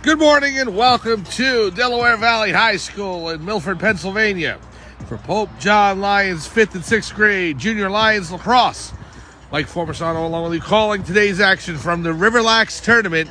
Good morning and welcome to Delaware Valley High School in Milford, Pennsylvania. For Pope John Lions 5th and 6th grade Junior Lions Lacrosse. Mike Formasano along with you calling today's action from the RiverLAX tournament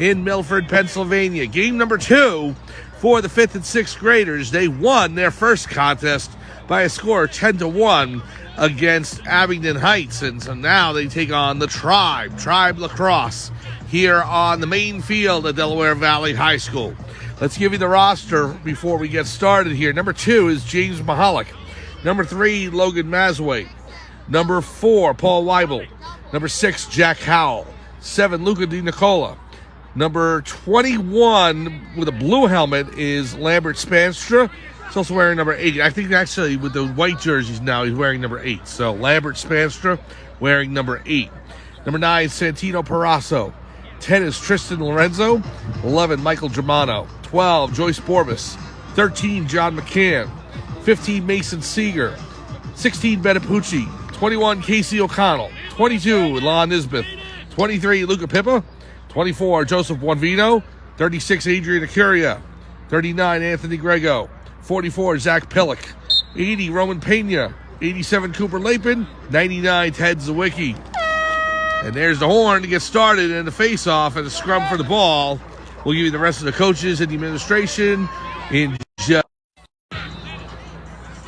in Milford, Pennsylvania. Game number 2 for the 5th and 6th graders. They won their first contest by a score of 10-1 against Abingdon Heights. And so now they take on the Tribe Lacrosse here on the main field at Delaware Valley High School. Let's give you the roster before we get started here. Number 2 is James Mahalik. Number 3, Logan Mazway. Number 4, Paul Weibel. Number 6, Jack Howell. 7, Luca Di Nicola. Number 21 with a blue helmet is Lambert Spanstra. He's also wearing number 8. I think actually with the white jerseys now he's wearing number 8. So Lambert Spanstra wearing number 8. Number 9, Santino Parasso. 10 is Tristan Lorenzo. 11, Michael Germano. 12, Joyce Borbis. 13, John McCann. 15, Mason Seeger. 16, Benepucci. 21, Casey O'Connell. 22, Lon Nisbeth. 23, Luca Pippa. 24, Joseph Buonvino. 36, Adrian Acuria. 39, Anthony Grego. 44, Zach Pillock. 80, Roman Pena. 87, Cooper Lapin. 99, Ted Zawicki. And there's the horn to get started and the face-off and the scrum for the ball. We'll give you the rest of the coaches and the administration in just.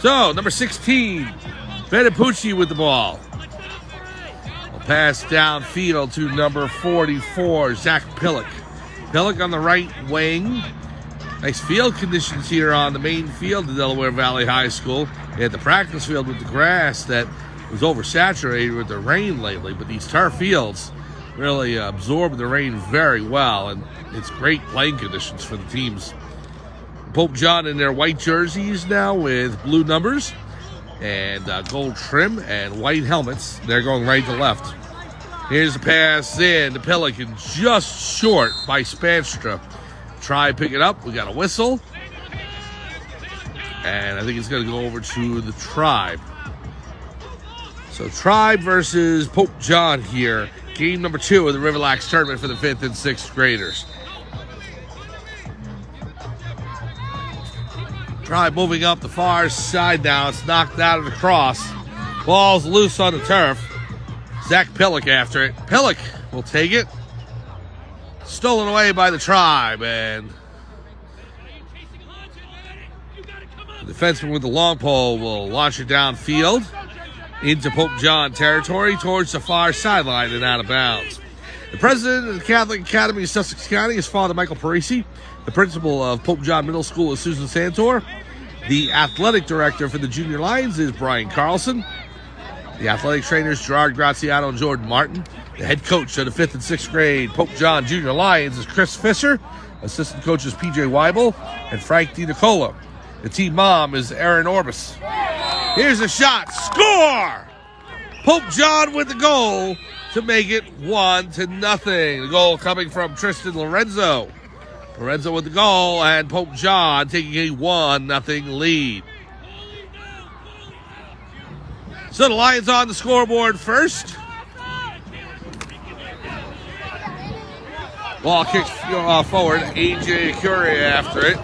So, number 16, Benepucci with the ball. A pass downfield to number 44, Zach Pillock. Pillock on the right wing. Nice field conditions here on the main field of Delaware Valley High School. They had the practice field with the grass that was oversaturated with the rain lately, but these turf fields really absorb the rain very well, and it's great playing conditions for the teams. Pope John in their white jerseys now with blue numbers and gold trim and white helmets. They're going right to left. Here's the pass in to Pelican, just short by Spanstra. Try pick it up. We got a whistle, and I think it's going to go over to the Tribe. So Tribe versus Pope John here. Game number 2 of the RiverLAX tournament for the 5th and 6th graders. Tribe moving up the far side now. It's knocked out of the cross. Ball's loose on the turf. Zach Pillock after it. Pillock will take it. Stolen away by the Tribe. And the defenseman with the long pole will launch it downfield into Pope John territory towards the far sideline and out of bounds. The president of the Catholic Academy of Sussex County is Father Michael Parisi. The principal of Pope John Middle School is Susan Santor. The athletic director for the Junior Lions is Brian Carlson. The athletic trainers Gerard Graziano and Jordan Martin. The head coach of the 5th and 6th grade Pope John Junior Lions is Chris Fisher. Assistant coaches PJ Weibel and Frank Di Nicola. The team mom is Erin Orbis. Here's a shot. Score! Pope John with the goal to make it 1-0. The goal coming from Tristan Lorenzo. Lorenzo with the goal, and Pope John taking a 1-0 lead. So the Lions on the scoreboard first. Ball kicks forward. AJ Acuria after it.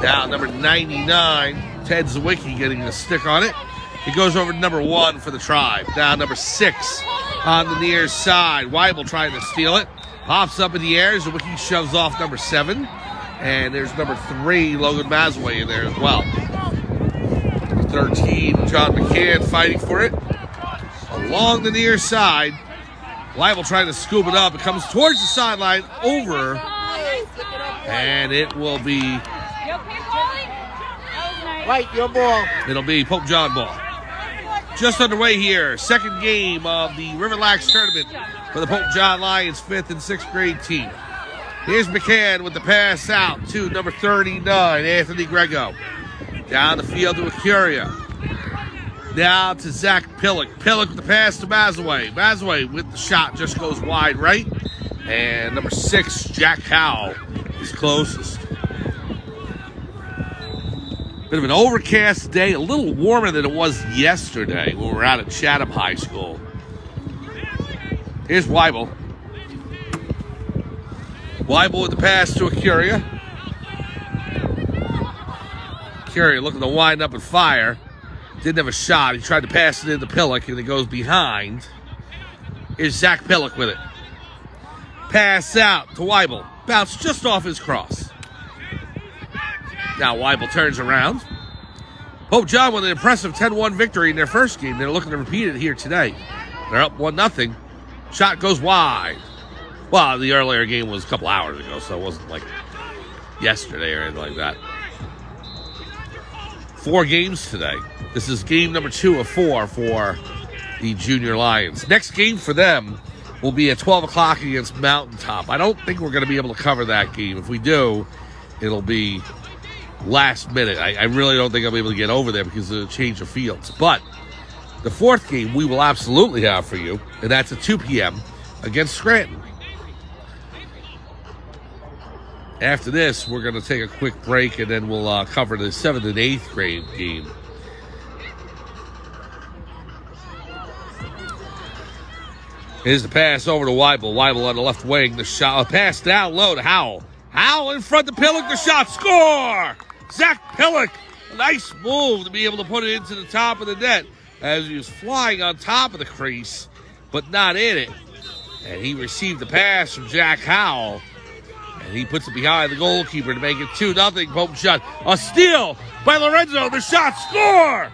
Now number 99. Ted Zawicki getting a stick on it. It goes over to number 1 for the Tribe. Now number 6 on the near side. Weibel trying to steal it. Pops up in the air. Zawicki shoves off number 7. And there's number 3, Logan Mazway in there as well. 13, John McCann fighting for it. Along the near side. Weibel trying to scoop it up. It comes towards the sideline over. And it will be Right, your ball. It'll be Pope John ball. Just underway here. Second game of the RiverLAX tournament for the Pope John Lions 5th and 6th grade team. Here's McCann with the pass out to number 39, Anthony Grego. Down the field to Acuria. Now to Zach Pillock. Pillock with the pass to Mazway. Mazway with the shot just goes wide right. And number 6, Jack Howell is closest. Bit of an overcast day, a little warmer than it was yesterday when we were out at Chatham High School. Here's Weibel. Weibel with the pass to Acuria. Acuria looking to wind up and fire. Didn't have a shot. He tried to pass it into Pillock, and it goes behind. Here's Zach Pillock with it. Pass out to Weibel. Bounce just off his cross. Now Weibel turns around. Pope John with an impressive 10-1 victory in their first game. They're looking to repeat it here today. They're up 1-0. Shot goes wide. Well, the earlier game was a couple hours ago, so it wasn't like yesterday or anything like that. 4 games today. This is game number 2 of 4 for the Junior Lions. Next game for them will be at 12 o'clock against Mountaintop. I don't think we're going to be able to cover that game. If we do, it'll be last minute. I really don't think I'll be able to get over there because of the change of fields. But the 4th game we will absolutely have for you, and that's at 2 p.m. against Scranton. After this, we're going to take a quick break, and then we'll cover the 7th and 8th grade game. Here's the pass over to Weibel. Weibel on the left wing. The shot, pass down low to Howell. Howell in front of Pillock. The shot, score! Zach Pillock. A nice move to be able to put it into the top of the net as he was flying on top of the crease, but not in it. And he received the pass from Jack Howell. And he puts it behind the goalkeeper to make it 2-0. Pope shot. A steal by Lorenzo. The shot, score!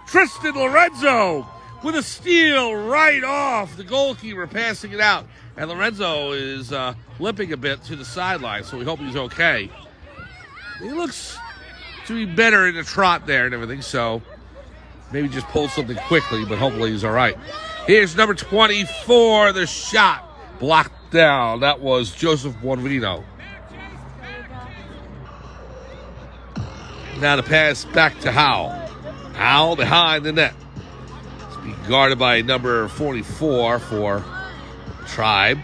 Tristan Lorenzo with a steal right off the goalkeeper, passing it out. And Lorenzo is limping a bit to the sideline, so we hope he's okay. He looks to be better in the trot there and everything, so maybe just pulled something quickly, but hopefully he's all right. Here's number 24, the shot. Blocked down. That was Joseph Buonvino. Now the pass back to Howell. Howell behind the net. It's being guarded by number 44 for Tribe.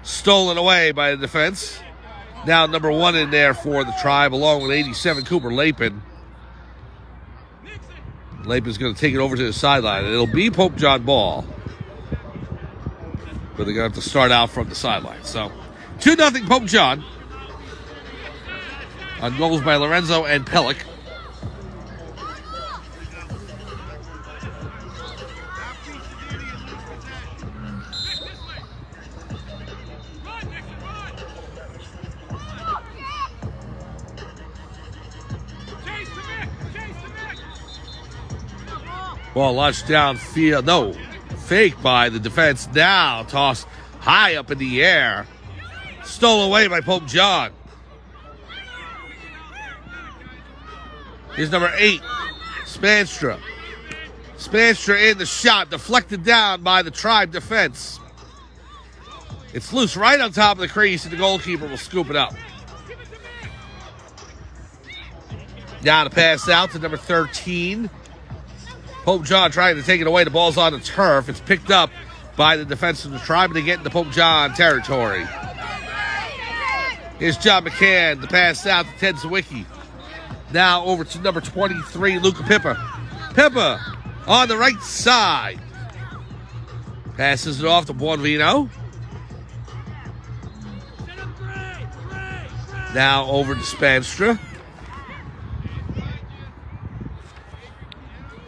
Stolen away by the defense. Now number 1 in there for the Tribe, along with 87, Cooper Lapin. Lapin's going to take it over to the sideline, and it'll be Pope John ball. But they're going to have to start out from the sideline. So, 2-0 Pope John. On goals by Lorenzo and Pillock. Ball launched downfield. No. Fake by the defense. Now tossed high up in the air. Stolen away by Pope John. Here's number 8, Spanstra. Spanstra in the shot. Deflected down by the Tribe defense. It's loose right on top of the crease, and the goalkeeper will scoop it up. Now to pass out to number 13. Pope John trying to take it away. The ball's on the turf. It's picked up by the defense of the Tribe, and they get into Pope John territory. Here's John McCann. The pass out to Ted Zawicki. Now over to number 23, Luca Pippa. Pippa on the right side. Passes it off to Buonvino. Now over to Spanstra.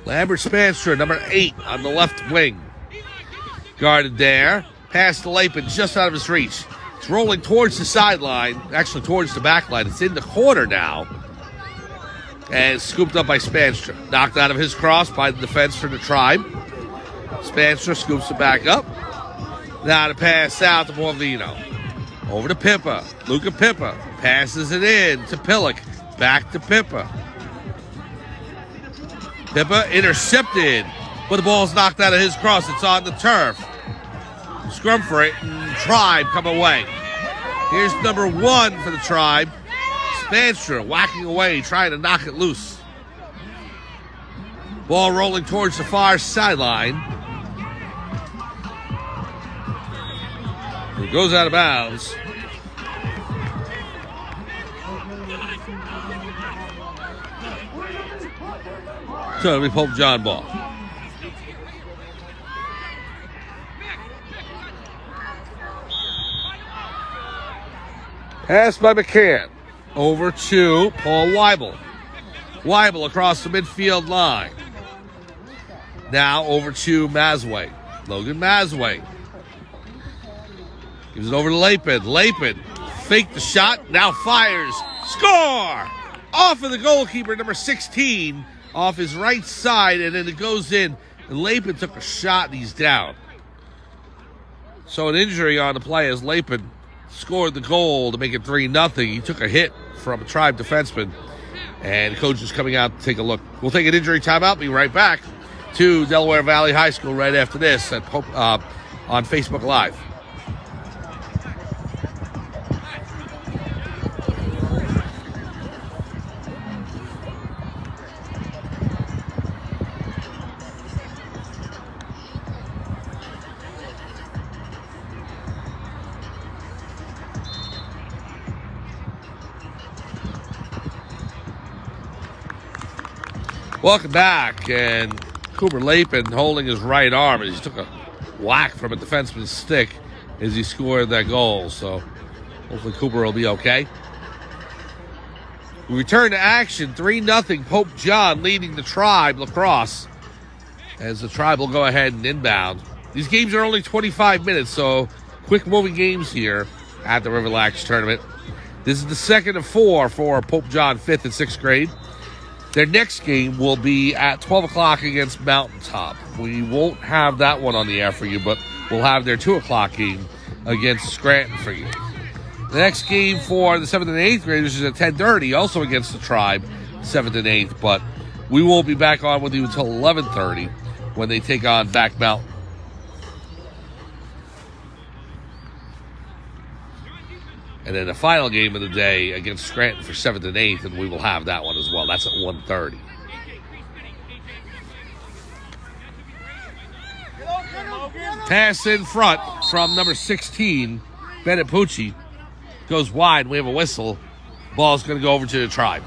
Lambert Spanstra, number 8 on the left wing. Guarded there. Pass to Lapin, just out of his reach. It's rolling towards the sideline, actually towards the back line. It's in the corner now. And scooped up by Spanstra. Knocked out of his cross by the defense for the Tribe. Spanstra scoops it back up. Now to pass out to Buonvino. Over to Pippa. Luca Pippa passes it in to Pillock. Back to Pippa. Pippa intercepted, but the ball's knocked out of his cross. It's on the turf. Scrum for it, and Tribe come away. Here's number 1 for the Tribe. Spanstra whacking away, trying to knock it loose. Ball rolling towards the far sideline. It goes out of bounds. So it'll be Pope John ball. Pass by McCann. Over to Paul Weibel. Weibel across the midfield line. Now over to Mazway. Logan Mazway. Gives it over to Lapin. Lapin faked the shot. Now fires. Score! Off of the goalkeeper, number 16, off his right side, and then it goes in. And Lapin took a shot, and he's down. So an injury on the play as Lapin scored the goal to make it 3-0. He took a hit from a Tribe defenseman, and the coach is coming out to take a look. We'll take an injury timeout. Be right back to Delaware Valley High School right after this on Facebook Live. Welcome back, and Cooper Lapin holding his right arm, and he took a whack from a defenseman's stick as he scored that goal. So hopefully Cooper will be okay. We return to action, 3-0 Pope John leading the Tribe Lacrosse, as the Tribe will go ahead and inbound. These games are only 25 minutes, so quick moving games here at the RiverLAX tournament. This is the second of 4 for Pope John 5th and 6th grade. Their next game will be at 12 o'clock against Mountaintop. We won't have that one on the air for you, but we'll have their 2 o'clock game against Scranton for you. The next game for the 7th and 8th graders is at 10:30, also against the Tribe, 7th and 8th, but we won't be back on with you until 11:30 when they take on Back Mountain. And then the final game of the day against Scranton for 7th and 8th, and we will have that one as well. That's at 1:30. Pass in front from number 16, Bennett Pucci. Goes wide. We have a whistle. Ball's going to go over to the Tribe.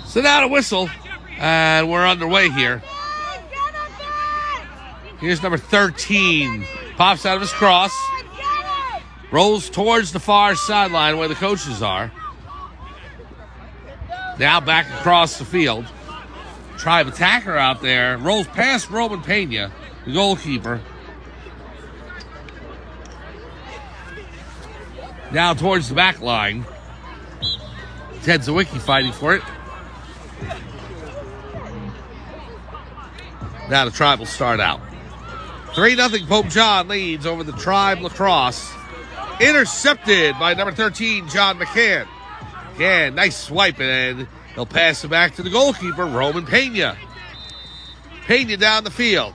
So now a whistle. And we're underway here. Here's number 13. Pops out of his cross. Rolls towards the far sideline where the coaches are. Now back across the field. Tribe attacker out there. Rolls past Roman Pena, the goalkeeper. Now towards the back line. Ted Zawicki fighting for it. Now the Tribe will start out. 3-0 Pope John leads over the Tribe Lacrosse. Intercepted by number 13, John McCann. Again, nice swipe, and he'll pass it back to the goalkeeper, Roman Pena. Pena down the field.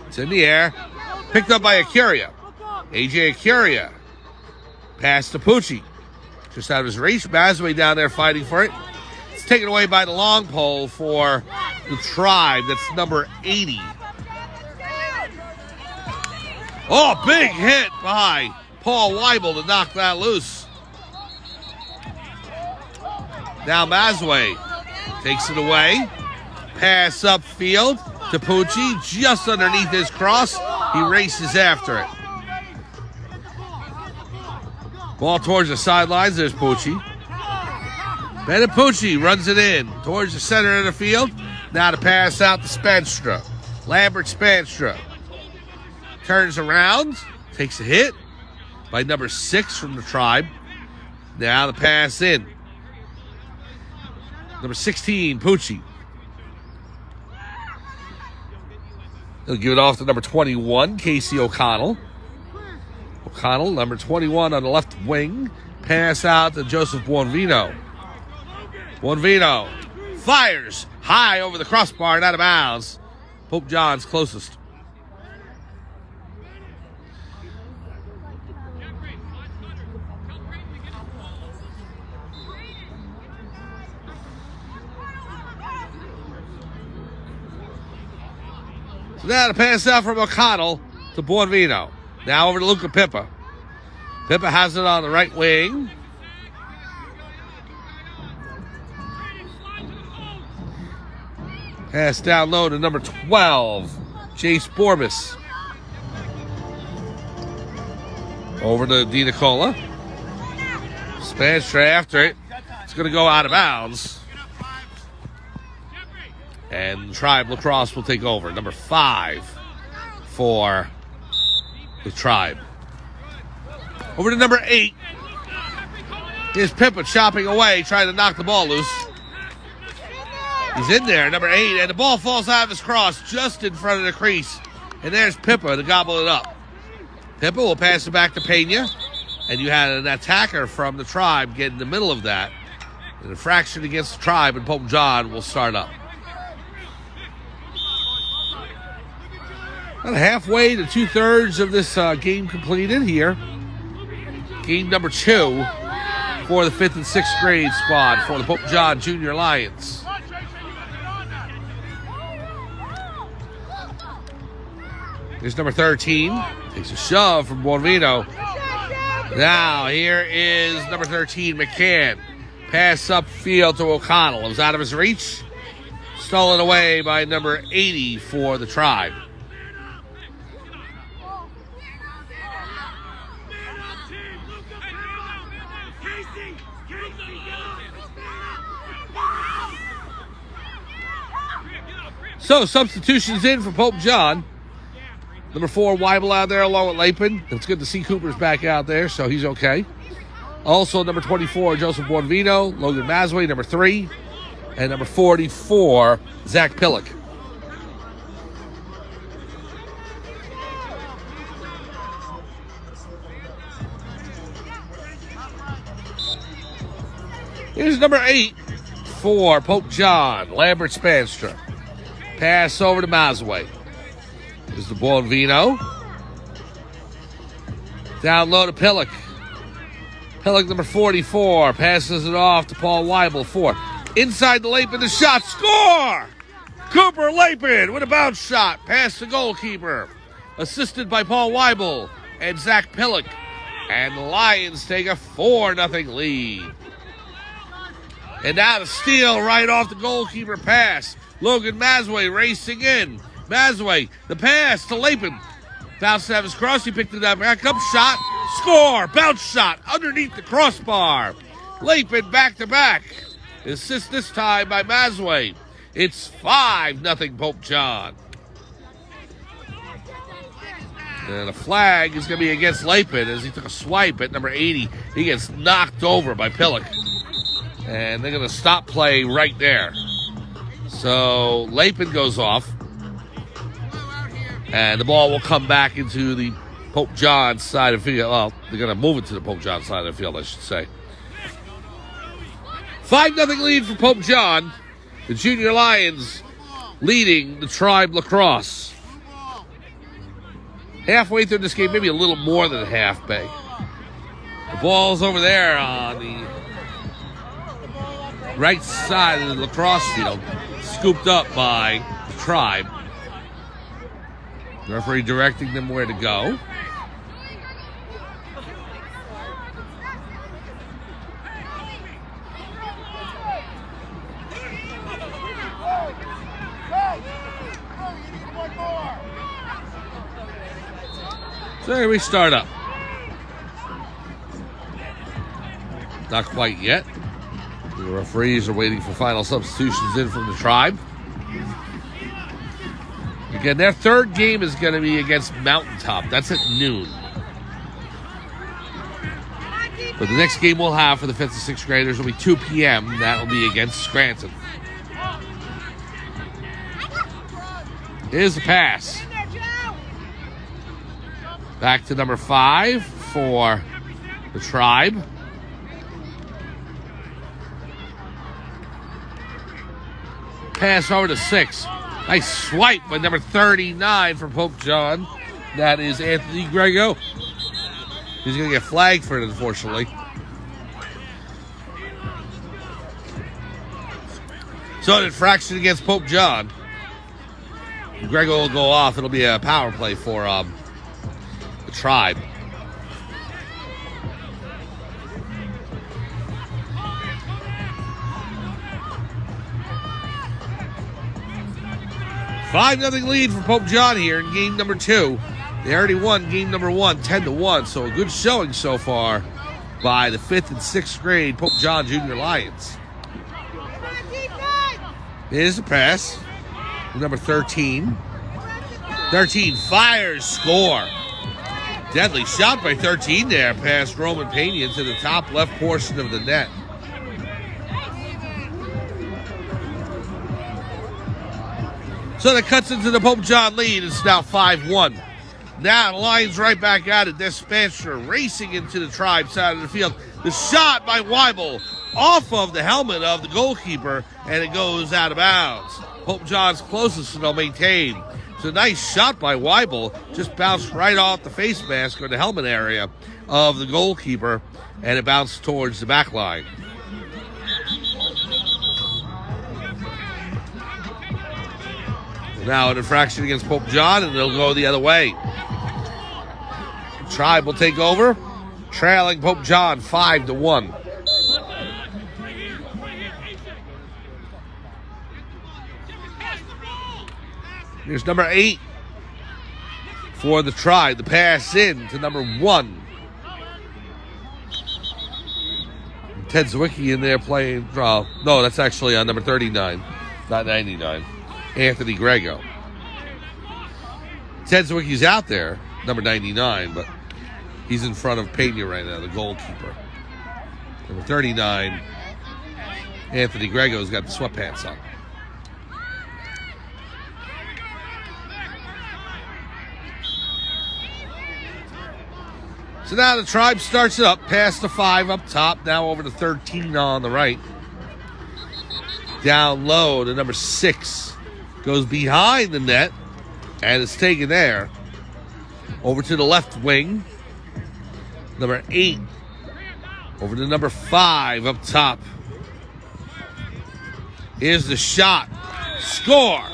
It's in the air. Picked up by Acuria. AJ Acuria. Pass to Pucci. Just out of his reach. Mazway down there fighting for it. Taken away by the long pole for the Tribe. That's number 80. Oh, big hit by Paul Weibel to knock that loose. Now Mazway takes it away. Pass upfield to Pucci, just underneath his cross. He races after it. Ball towards the sidelines. There's Pucci. Bennett Pucci runs it in towards the center of the field. Now to pass out to Spanstra. Lambert Spanstra turns around, takes a hit by number 6 from the Tribe. Now the pass in. Number 16, Pucci. He'll give it off to number 21, Casey O'Connell. O'Connell, number 21 on the left wing. Pass out to Joseph Buonvino. Buonvino fires high over the crossbar and out of bounds. Pope John's closest. So now to pass out from O'Connell to Buonvino. Now over to Luca Pippa. Pippa has it on the right wing. Pass down low to number 12, Chase Borbis. Over to DiNicola. Spanstra after it. It's going to go out of bounds. And Tribe Lacrosse will take over. Number 5 for the Tribe. Over to number 8. Here's Pippa chopping away, trying to knock the ball loose. He's in there, number 8, and the ball falls out of his cross just in front of the crease. And there's Pippa to gobble it up. Pippa will pass it back to Pena. And you had an attacker from the Tribe get in the middle of that. An infraction against the Tribe, and Pope John will start up. About halfway to 2/3 of this game completed here. Game number 2 for the 5th and 6th grade squad for the Pope John Junior Lions. Here's number 13. Takes a shove from Bonvino. Now here is number 13, McCann. Pass upfield to O'Connell. It was out of his reach. Stolen away by number 80 for the Tribe. So, substitutions in for Pope John. Number 4, Weibel out there along with Lapin. It's good to see Cooper's back out there, so he's okay. Also, number 24, Joseph Bonvino. Logan Masway, number 3. And number 44, Zach Pillock. Here's number 8 for Pope John, Lambert Spanstra. Pass over to Masway. There's the Bonvino. Down low to Pillock. Pillock, number 44, passes it off to Paul Weibel. 4. Inside the Lapin, the shot. Score! Cooper Lapin with a bounce shot. Past the goalkeeper. Assisted by Paul Weibel and Zach Pillock. And the Lions take a 4-0 lead. And now the steal right off the goalkeeper pass. Logan Masway racing in. Masway, the pass to Lapin. Bounced out of his cross. He picked it up. Back up shot. Score. Bounce shot underneath the crossbar. Lapin back to back. Assist this time by Masway. It's 5-0 Pope John. And a flag is going to be against Lapin as he took a swipe at number 80. He gets knocked over by Pillock. And they're going to stop play right there. So Lapin goes off. And the ball will come back into the Pope John side of the field. Well, they're going to move it to the Pope John side of the field, I should say. 5-0 lead for Pope John. The Junior Lions leading the Tribe Lacrosse. Halfway through this game, maybe a little more than half, Bay. The ball's over there on the right side of the lacrosse field, scooped up by the Tribe. The referee directing them where to go. So here we start up. Not quite yet. The referees are waiting for final substitutions in from the Tribe. Again, their third game is going to be against Mountaintop. That's at noon. But the next game we'll have for the 5th and 6th graders will be 2 p.m. That will be against Scranton. Here's the pass. Back to number 5 for the Tribe. Pass over to 6. Nice swipe by number 39 for Pope John. That is Anthony Grego. He's going to get flagged for it, unfortunately. So an infraction against Pope John. Grego will go off. It'll be a power play for the Tribe. 5-0 lead for Pope John here in game number 2. They already won game number 1, 10-1, so a good showing so far by the 5th and 6th grade Pope John Junior Lions. Here's the pass. Number 13. 13 fires, score. Deadly shot by 13 there, past Roman Pena into the top left portion of the net. So that cuts into the Pope John lead. It's now 5-1. Now the Lions right back at it. Despanstra racing into the Tribe side of the field. The shot by Weibel off of the helmet of the goalkeeper, and it goes out of bounds. Pope John's closest, and they'll maintain. It's a nice shot by Weibel. Just bounced right off the face mask or the helmet area of the goalkeeper, and it bounced towards the back line. Now an infraction against Pope John, and they'll go the other way. Tribe will take over, trailing Pope John 5-1. Here's number 8 for the Tribe. The pass in to number 1. Ted Zwicky in there playing. No, that's actually on number 39, not 99. Anthony Grego. Ted Zwicky's out there, number 99, but he's in front of Pena right now, the goalkeeper. Number 39, Anthony Grego's got the sweatpants on. So now the Tribe starts it up, past the 5 up top, now over to 13 on the right. Down low to number 6. Goes behind the net, and it's taken there. Over to the left wing. Number 8. Over to number 5 up top. Here's the shot. Score.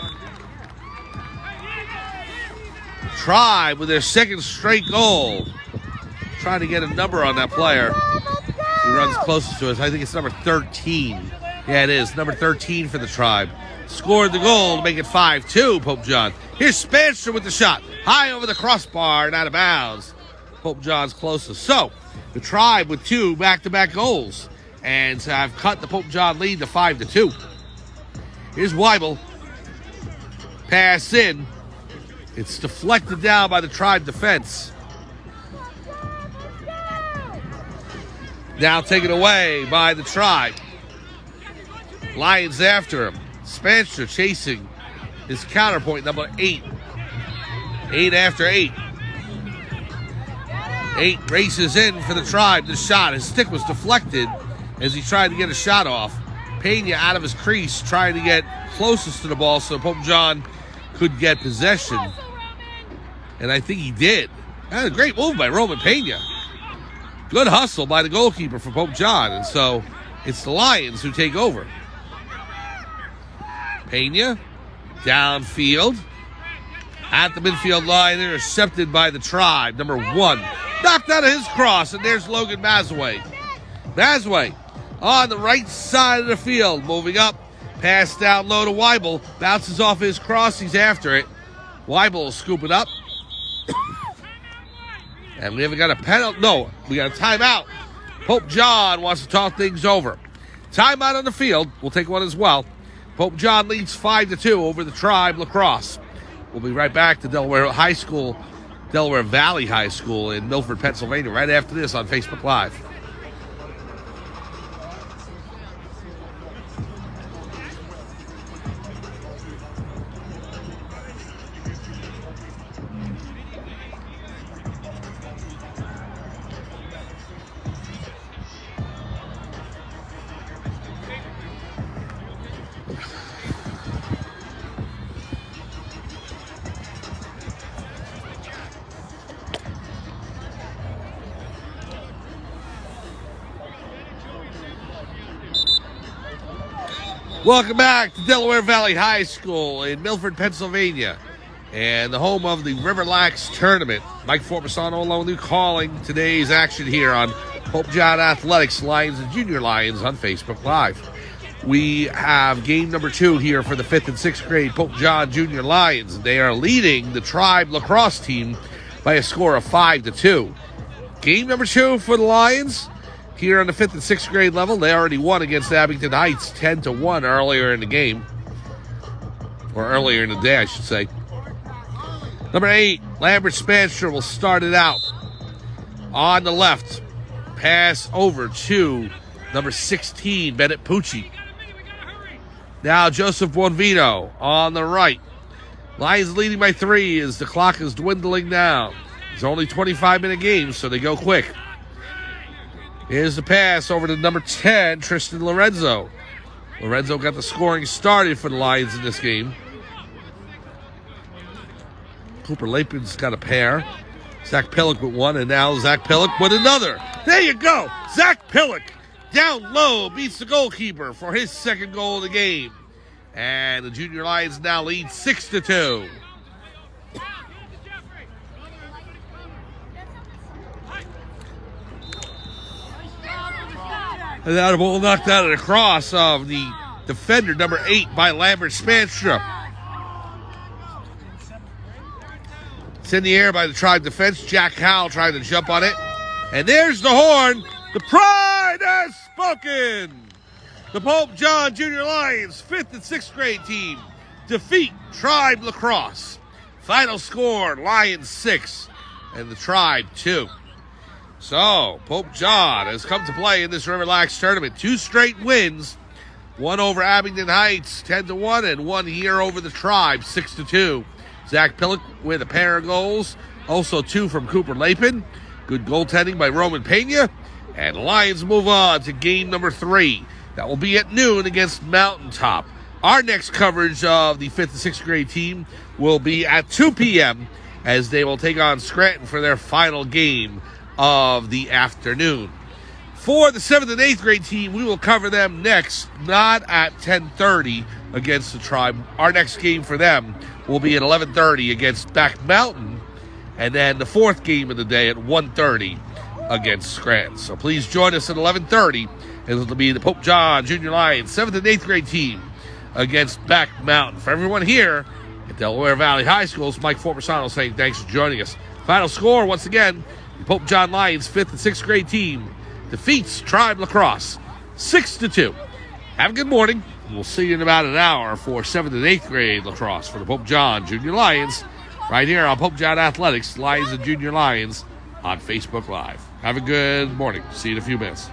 Tribe with their second straight goal. Trying to get a number on that player. He runs closest to us. I think it's number 13. Yeah, it is. Number 13 for the Tribe. Scored the goal to make it 5-2, Pope John. Here's Spancer with the shot. High over the crossbar and out of bounds. Pope John's closest. So, the Tribe with 2 back-to-back goals. And have cut the Pope John lead to 5-2. Here's Weibel. Pass in. It's deflected down by the Tribe defense. Now taken away by the Tribe. Lions after him. Spancer chasing his counterpoint, number 8. 8 after 8. 8 races in for the Tribe. The shot, his stick was deflected as he tried to get a shot off. Pena out of his crease, trying to get closest to the ball so Pope John could get possession. And I think he did. That was a great move by Roman Pena. Good hustle by the goalkeeper for Pope John. And so it's the Lions who take over. Pena, downfield, at the midfield line, intercepted by the Tribe. Number 1, knocked out of his cross, and there's Logan Mazaway. Mazaway on the right side of the field, moving up, pass down low to Weibel, bounces off his cross, he's after it. Weibel will scoop it up. And we haven't got a penalty. No, we got a timeout. Pope John wants to talk things over. Timeout on the field. We'll take one as well. Pope John leads 5-2 over the Tribe Lacrosse. We'll be right back to Delaware High School, Delaware Valley High School in Milford, Pennsylvania, right after this on Facebook Live. Welcome back to Delaware Valley High School in Milford, Pennsylvania, and the home of the RiverLAX tournament. Mike Formasano along with you calling today's action here on Pope John Athletics Lions and Junior Lions on Facebook Live. we have game number 2 here for the 5th and 6th grade Pope John Junior Lions. They are leading the Tribe Lacrosse team by a score of 5-2. Game number 2 for the Lions here on the 5th and 6th grade level. They already won against Abington Heights 10-1 earlier in the game. Or earlier in the day, I should say. Number 8, Lambert Spanstra will start it out. On the left, pass over to number 16, Bennett Pucci. Now Joseph Buonvino on the right. Lions leading by 3 as the clock is dwindling down. It's only 25-minute games, so they go quick. Here's the pass over to number 10, Tristan Lorenzo. Lorenzo got the scoring started for the Lions in this game. Cooper Lapin's got a pair. Zach Pillock with one, and now Zach Pillock with another. There you go. Zach Pillock down low beats the goalkeeper for his second goal of the game. And the Junior Lions now lead 6-2. And that ball knocked out of the cross of the defender, number 8, by Lambert Spanstra. It's in the air by the Tribe defense. Jack Howell trying to jump on it. And there's the horn. The pride has spoken. The Pope John Junior Lions 5th and 6th grade team defeat Tribe Lacrosse. Final score, Lions 6 and the Tribe 2. So, Pope John has come to play in this RiverLAX tournament. 2 straight wins. One over Abington Heights, 10-1, and one here over the Tribe, 6-2. Zach Pillock with a pair of goals. Also 2 from Cooper Lapin. Good goaltending by Roman Pena. And Lions move on to game number 3. That will be at noon against Mountaintop. Our next coverage of the 5th and 6th grade team will be at 2 p.m. as they will take on Scranton for their final game of the afternoon. For the 7th and 8th grade team, we will cover them next, not at 10:30 against the Tribe. Our next game for them will be at 11:30 against Back Mountain, and then the 4th game of the day at 1:30 against Scranton. So please join us at 11:30, and it'll be the Pope John Junior Lions 7th and 8th grade team against Back Mountain. For everyone here at Delaware Valley High School, it's Mike Formersano saying thanks for joining us. Final score, once again, the Pope John Lions 5th and 6th grade team defeats Tribe Lacrosse 6-2. Have a good morning. We'll see you in about an hour for 7th and 8th grade lacrosse for the Pope John Junior Lions right here on Pope John Athletics, Lions and Junior Lions on Facebook Live. Have a good morning. See you in a few minutes.